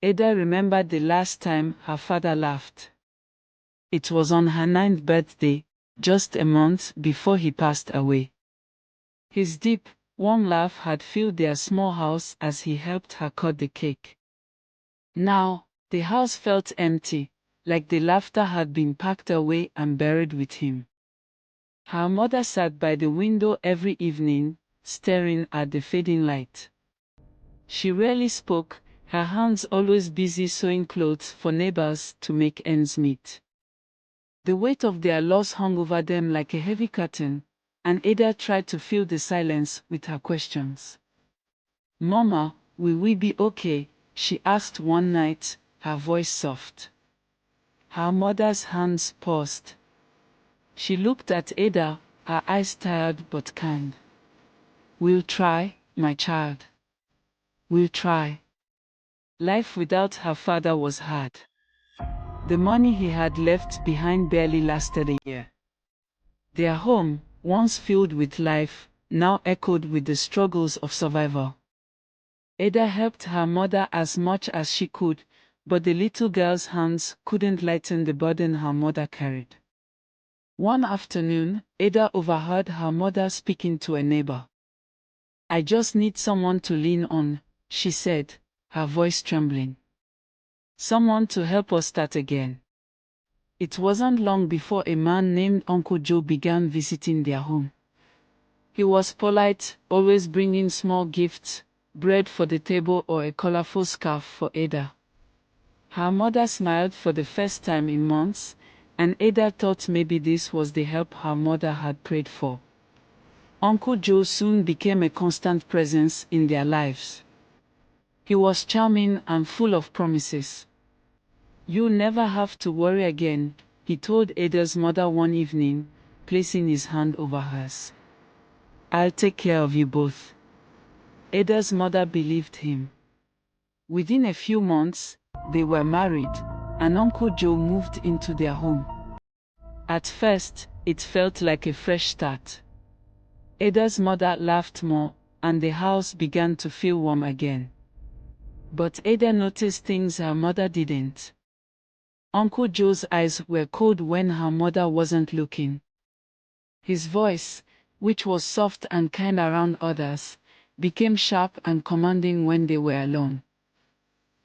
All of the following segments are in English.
Ada remembered the last time her father laughed. It was on her 9th birthday, just a month before he passed away. His deep, warm laugh had filled their small house as he helped her cut the cake. Now, the house felt empty, like the laughter had been packed away and buried with him. Her mother sat by the window every evening, staring at the fading light. She rarely spoke, her hands always busy sewing clothes for neighbors to make ends meet. The weight of their loss hung over them like a heavy curtain, and Ada tried to fill the silence with her questions. "Mama, will we be okay?" she asked one night, her voice soft. Her mother's hands paused. She looked at Ada, her eyes tired but kind. "We'll try, my child. We'll try." Life without her father was hard. The money he had left behind barely lasted a year. Their home, once filled with life, now echoed with the struggles of survival. Ada helped her mother as much as she could, but the little girl's hands couldn't lighten the burden her mother carried. One afternoon, Ada overheard her mother speaking to a neighbor. "I just need someone to lean on," she said, her voice trembling. "Someone to help us start again." It wasn't long before a man named Uncle Joe began visiting their home. He was polite, always bringing small gifts, bread for the table or a colorful scarf for Ada. Her mother smiled for the first time in months, and Ada thought maybe this was the help her mother had prayed for. Uncle Joe soon became a constant presence in their lives. He was charming and full of promises. "You'll never have to worry again," he told Ada's mother one evening, placing his hand over hers. "I'll take care of you both." Ada's mother believed him. Within a few months, they were married, and Uncle Joe moved into their home. At first, it felt like a fresh start. Ada's mother laughed more, and the house began to feel warm again. But Ada noticed things her mother didn't. Uncle Joe's eyes were cold when her mother wasn't looking. His voice, which was soft and kind around others, became sharp and commanding when they were alone.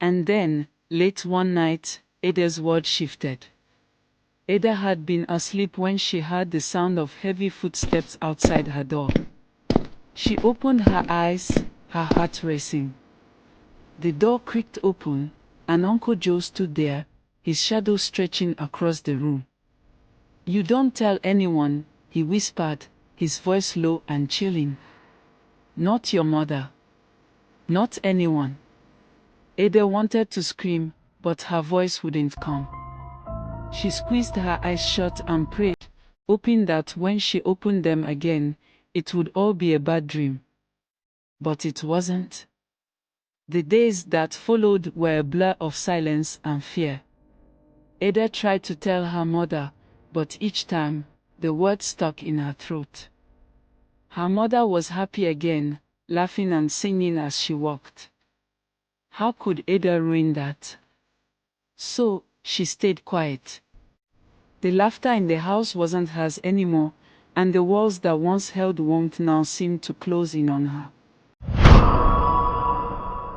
And then, late one night, Ada's world shifted. Ada had been asleep when she heard the sound of heavy footsteps outside her door. She opened her eyes, her heart racing. The door creaked open, and Uncle Joe stood there, his shadow stretching across the room. "You don't tell anyone," he whispered, his voice low and chilling. "Not your mother. Not anyone." Ada wanted to scream, but her voice wouldn't come. She squeezed her eyes shut and prayed, hoping that when she opened them again, it would all be a bad dream. But it wasn't. The days that followed were a blur of silence and fear. Ada tried to tell her mother, but each time, the words stuck in her throat. Her mother was happy again, laughing and singing as she walked. How could Ada ruin that? So, she stayed quiet. The laughter in the house wasn't hers anymore, and the walls that once held warmth now seemed to close in on her.